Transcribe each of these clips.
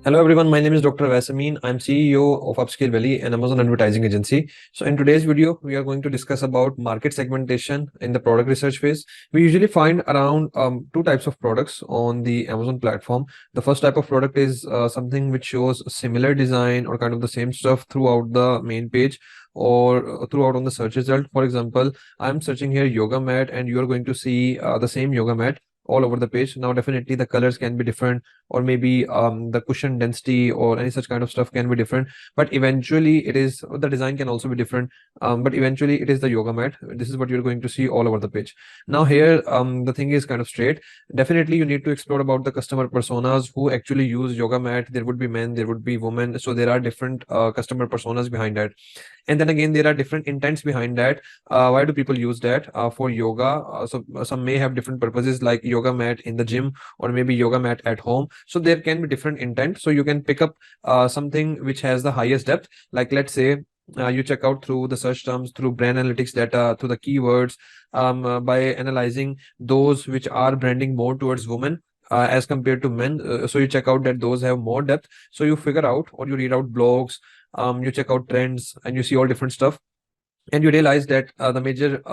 Hello everyone, my name is Dr. Vasamin. I'm CEO of Upscale Valley, an Amazon advertising agency. So in today's video, we are going to discuss about market segmentation in the product research phase. We usually find around two types of products on the Amazon platform. The first type of product is something which shows similar design or kind of the same stuff throughout the main page or throughout on the search result. For example, I'm searching here yoga mat and you're going to see the same yoga mat all over the page. Now, definitely the colors can be different, or maybe the cushion density or any such kind of stuff can be different, but eventually it is the design can also be different, but eventually it is the yoga mat. This is what you're going to see all over the page. Now here the thing is kind of straight. Definitely you need to explore about the customer personas who actually use yoga mat. There would be men, there would be women, so there are different customer personas behind that. And then again, there are different intents behind that. Why do people use that for yoga? Some may have different purposes, like yoga mat in the gym or maybe yoga mat at home. So there can be different intent. So you can pick up something which has the highest depth. Like let's say you check out through the search terms, through brand analytics data, through the keywords, by analyzing those which are branding more towards women as compared to men. So you check out that those have more depth. So you figure out or you read out blogs, you check out trends and you see all different stuff, and you realize that the major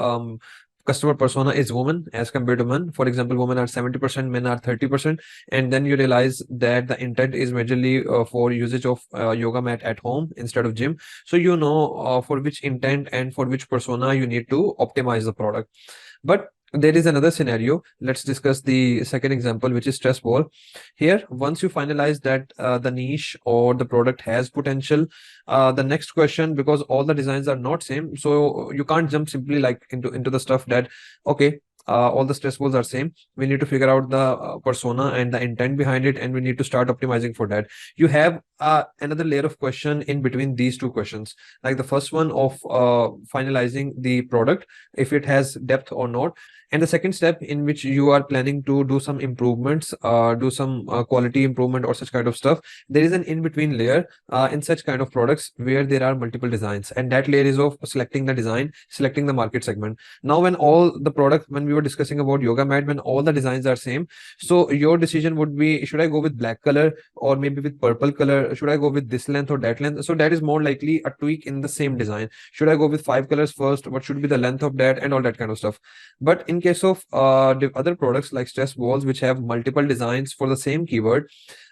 customer persona is woman as compared to men. For example, women are 70%, men are 30%. And then you realize that the intent is majorly for usage of yoga mat at home instead of gym. So you know for which intent and for which persona you need to optimize the product. But there is another scenario. Let's discuss the second example, which is stress ball. Here, once you finalize that the niche or the product has potential, the next question, because all the designs are not same, so you can't jump simply like into the stuff that okay, all the stress balls are same. We need to figure out the persona and the intent behind it, and we need to start optimizing for that. You have another layer of question in between these two questions, like the first one of finalizing the product, if it has depth or not, and the second step in which you are planning to do some improvements, do some quality improvement or such kind of stuff. There is an in between layer in such kind of products where there are multiple designs, and that layer is of selecting the design, selecting the market segment. Now when all the product, when we were discussing about yoga mat, when all the designs are same, so your decision would be, should I go with black color or maybe with purple color? Should I go with this length or that length? So that is more likely a tweak in the same design. Should I go with 5 colors first? What should be the length of that, and all that kind of stuff. But in case of the other products like stress balls, which have multiple designs for the same keyword,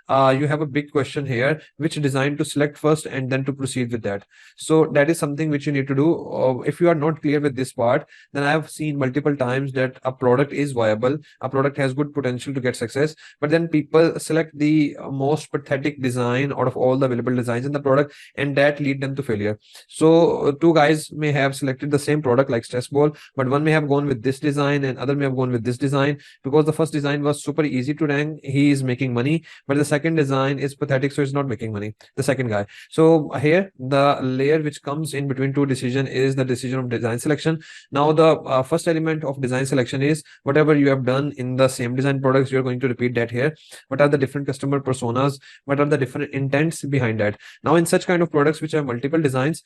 you have a big question here, which design to select first and then to proceed with that. So that is something which you need to do. If you are not clear with this part, then I have seen multiple times that a product is viable, a product has good potential to get success, but then people select the most pathetic design out of all the available designs in the product, and that lead them to failure. So two guys may have selected the same product like stress ball, but one may have gone with this design and other may have gone with this design because the first design was super easy to rank, he is making money, but the second design is pathetic, so it's not making money, the second guy. So here the layer which comes in between two decision is the decision of design selection. Now the first element of design selection is whatever you have done in the same design products, you're going to repeat that here. What are the different customer personas? What are the different intents behind that? Now in such kind of products which have multiple designs,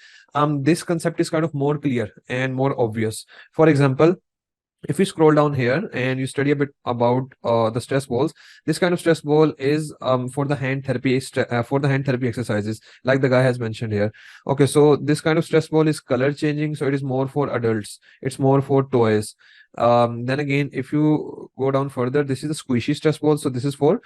this concept is kind of more clear and more obvious. For example, if you scroll down here and you study a bit about the stress balls, this kind of stress ball is for the hand therapy for the hand therapy exercises, like the guy has mentioned here. Okay, so this kind of stress ball is color changing, so it is more for adults, it's more for toys. Then again, if you go down further, this is a squishy stress ball, so this is for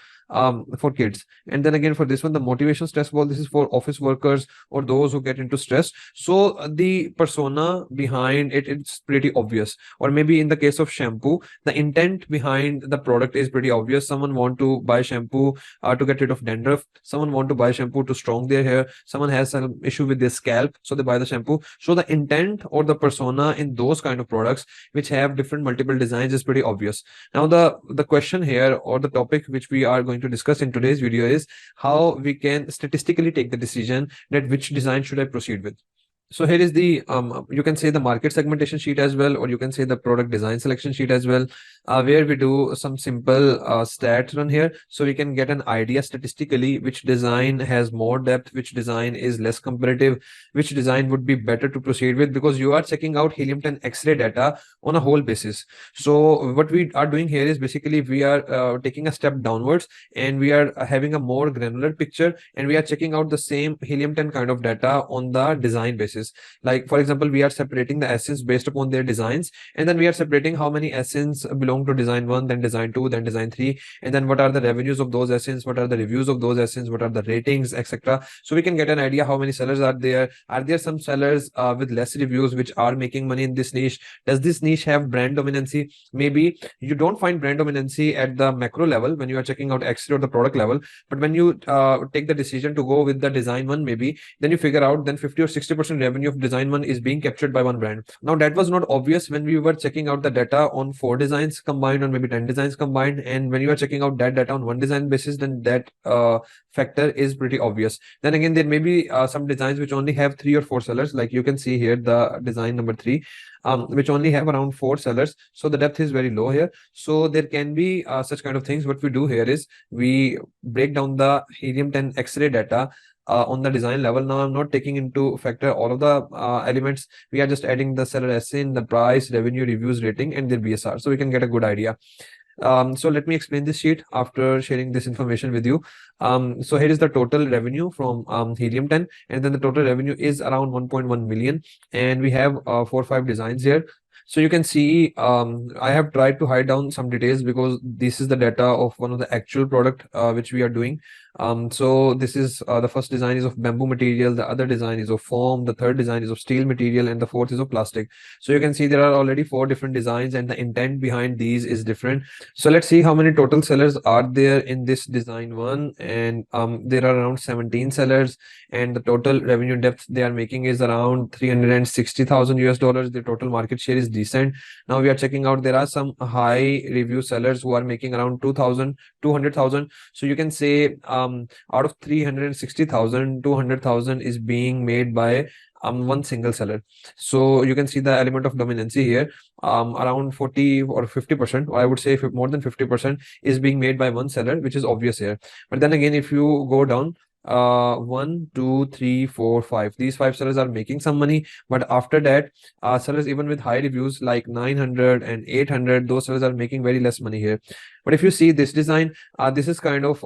kids. And then again, for this one, the motivation stress ball, this is for office workers or those who get into stress. So the persona behind it, it's pretty obvious. Or maybe in the case of shampoo, the intent behind the product is pretty obvious. Someone want to buy shampoo to get rid of dandruff, someone want to buy shampoo to strong their hair, someone has some issue with their scalp, so they buy the shampoo. So the intent or the persona in those kind of products which have different multiple designs is pretty obvious. Now the question here, or the topic which we are going to discuss in today's video, is how we can statistically take the decision that which design should I proceed with. So here is the you can say the market segmentation sheet as well, or you can say the product design selection sheet as well, where we do some simple stats run here, so we can get an idea statistically which design has more depth, which design is less comparative, which design would be better to proceed with, because you are checking out helium 10 X-ray data on a whole basis. So what we are doing here is basically we are taking a step downwards, and we are having a more granular picture, and we are checking out the same helium 10 kind of data on the design basis. Like for example, we are separating the essence based upon their designs, and then we are separating how many essence belong to design 1, then design 2, then design 3, and then what are the revenues of those essence, what are the reviews of those essence, what are the ratings, etc. So we can get an idea how many sellers are there. Are there some sellers with less reviews which are making money in this niche? Does this niche have brand dominancy? Maybe you don't find brand dominancy at the macro level when you are checking out X-ray or the product level, but when you take the decision to go with the design 1, maybe then you figure out then 50 or 60% revenue of design 1 is being captured by one brand. Now that was not obvious when we were checking out the data on 4 designs combined, or maybe 10 designs combined, and when you are checking out that data on one design basis, then that factor is pretty obvious. Then again, there may be some designs which only have 3 or 4 sellers, like you can see here the design number 3, which only have around 4 sellers, so the depth is very low here. So there can be such kind of things. What we do here is we break down the helium 10 X-ray data on the design level. Now I'm not taking into factor all of the elements. We are just adding the seller SIN, the price, revenue, reviews, rating, and their BSR, so we can get a good idea. So let me explain this sheet after sharing this information with you. So here is the total revenue from helium 10, and then the total revenue is around 1.1 million, and we have 4 or 5 designs here. So you can see I have tried to hide down some details because this is the data of one of the actual product which we are doing. So this is the first design is of bamboo material, the other design is of foam, the third design is of steel material, and the fourth is of plastic. So you can see there are already 4 different designs, and the intent behind these is different. So let's see how many total sellers are there in this design 1, and there are around 17 sellers, and the total revenue depth they are making is around 360,000 US dollars. The total market share is decent. Now we are checking out, there are some high review sellers who are making around 200,000. So you can say out of 360,000, 200,000 is being made by one single seller. So you can see the element of dominancy here. Around 40 or 50%, or I would say more than 50% is being made by one seller, which is obvious here. But then again, if you go down, 1, 2, 3, 4, 5, these 5 sellers are making some money, but after that, sellers even with high reviews like 900 and 800, those sellers are making very less money here. But if you see this design, this is kind of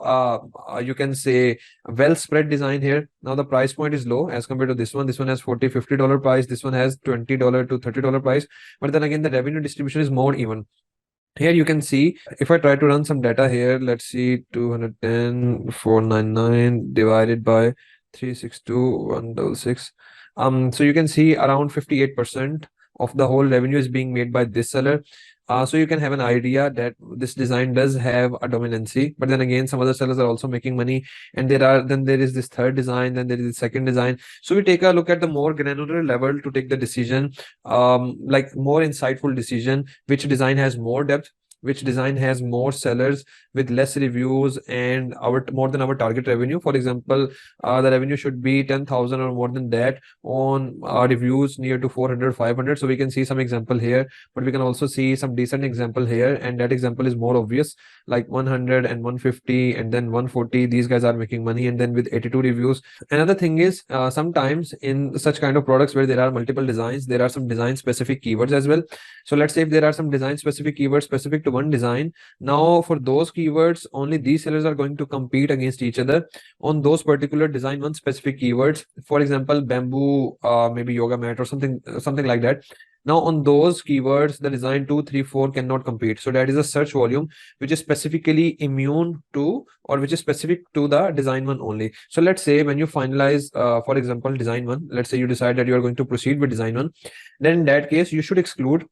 you can say a well spread design here. Now the price point is low as compared to this one. This one has $40-50 price, this one has $20 to $30 price, but then again the revenue distribution is more even. Here you can see, if I try to run some data here, let's see, 210, 499 divided by 362, 166. So you can see around 58% of the whole revenue is being made by this seller. So you can have an idea that this design does have a dominancy, but then again, some other sellers are also making money, and there is this third design, then there is the second design. So we take a look at the more granular level to take the decision, like more insightful decision, which design has more depth, which design has more sellers with less reviews and our more than our target revenue. For example, the revenue should be 10,000 or more than that on reviews near to 400, 500. So we can see some example here, but we can also see some decent example here, and that example is more obvious, like 100 and 150 and then 140. These guys are making money, and then with 82 reviews. Another thing is, sometimes in such kind of products where there are multiple designs, there are some design specific keywords as well. So let's say if there are some design specific keywords specific to one design, now for those keywords only these sellers are going to compete against each other on those particular design 1 specific keywords. For example, bamboo, maybe yoga mat or something like that. Now on those keywords, the design 2, 3, 4 cannot compete. So that is a search volume which is specifically immune to, or which is specific to the design 1 only. So let's say when you finalize, for example, design 1, let's say you decide that you are going to proceed with design 1, then in that case you should exclude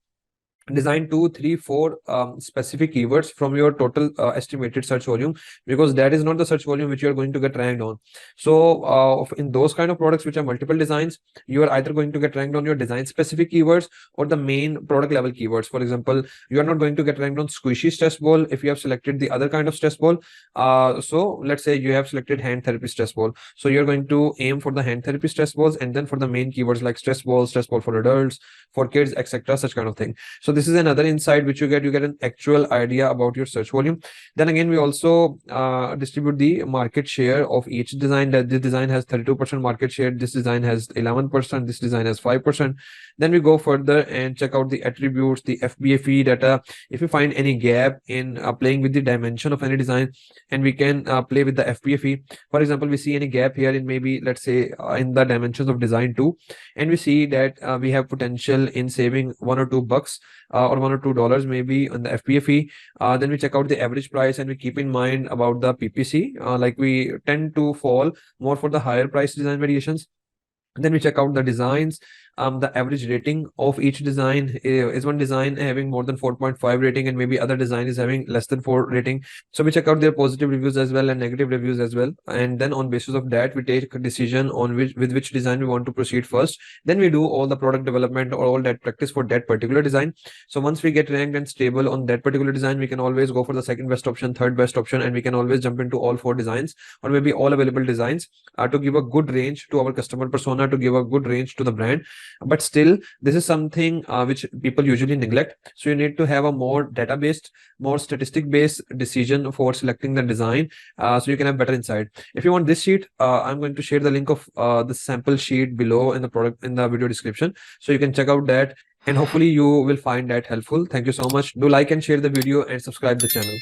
design 2, 3, 4 specific keywords from your total estimated search volume, because that is not the search volume which you are going to get ranked on. So in those kind of products which are multiple designs, you are either going to get ranked on your design specific keywords or the main product level keywords. For example, you are not going to get ranked on squishy stress ball if you have selected the other kind of stress ball. So let's say you have selected hand therapy stress ball, so you're going to aim for the hand therapy stress balls, and then for the main keywords like stress ball for adults, for kids, etc., such kind of thing. So this is another insight which you get an actual idea about your search volume. Then again, we also distribute the market share of each design, that this design has 32% market share, this design has 11%, this design has 5%. Then we go further and check out the attributes, the FBFE data. If we find any gap in playing with the dimension of any design, and we can play with the FBFE. For example, we see any gap here in, maybe let's say in the dimensions of design 2, and we see that we have potential in saving $1 or $2 or $1 or $2 maybe on the FBFE. Then we check out the average price, and we keep in mind about the PPC. Like we tend to fall more for the higher price design variations. Then we check out the designs. The average rating of each design is one design having more than 4.5 rating, and maybe other design is having less than 4 rating. So we check out their positive reviews as well and negative reviews as well. And then on basis of that, we take a decision on which design we want to proceed first. Then we do all the product development or all that practice for that particular design. So once we get ranked and stable on that particular design, we can always go for the second best option, third best option, and we can always jump into all 4 designs or maybe all available designs to give a good range to our customer persona, to give a good range to the brand. But still, this is something which people usually neglect. So you need to have a more data-based, more statistic-based decision for selecting the design, so you can have better insight. If you want this sheet, I'm going to share the link of the sample sheet below in the video description, so you can check out that, and hopefully you will find that helpful. Thank you so much. Do like and share the video and subscribe the channel.